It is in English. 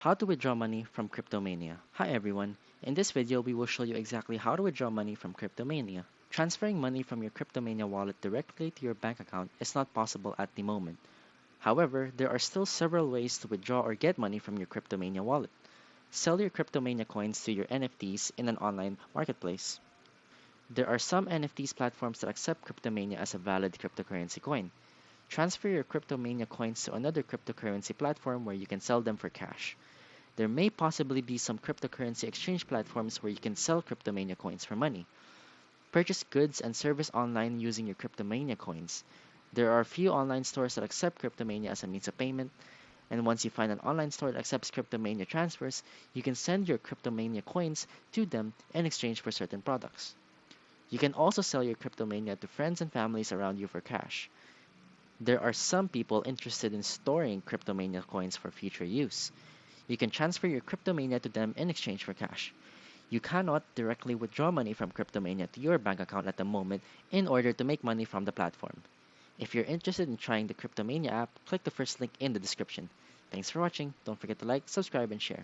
How to withdraw money from Cryptomania. Hi everyone, in this video we will show you exactly how to withdraw money from Cryptomania. Transferring money from your Cryptomania wallet directly to your bank account is not possible at the moment. However, there are still several ways to withdraw or get money from your Cryptomania wallet. Sell your Cryptomania coins to your NFTs in an online marketplace. There are some NFTs platforms that accept Cryptomania as a valid cryptocurrency coin. Transfer your Cryptomania coins to another cryptocurrency platform where you can sell them for cash. There may possibly be some cryptocurrency exchange platforms where you can sell Cryptomania coins for money. Purchase goods and service online using your Cryptomania coins. There are a few online stores that accept Cryptomania as a means of payment, and once you find an online store that accepts Cryptomania transfers, you can send your Cryptomania coins to them in exchange for certain products. You can also sell your Cryptomania to friends and families around you for cash. There are some people interested in storing Cryptomania coins for future use. You can transfer your Cryptomania to them in exchange for cash. You cannot directly withdraw money from Cryptomania to your bank account at the moment in order to make money from the platform. If you're interested in trying the Cryptomania app, click the first link in the description. Thanks for watching. Don't forget to like, subscribe, and share.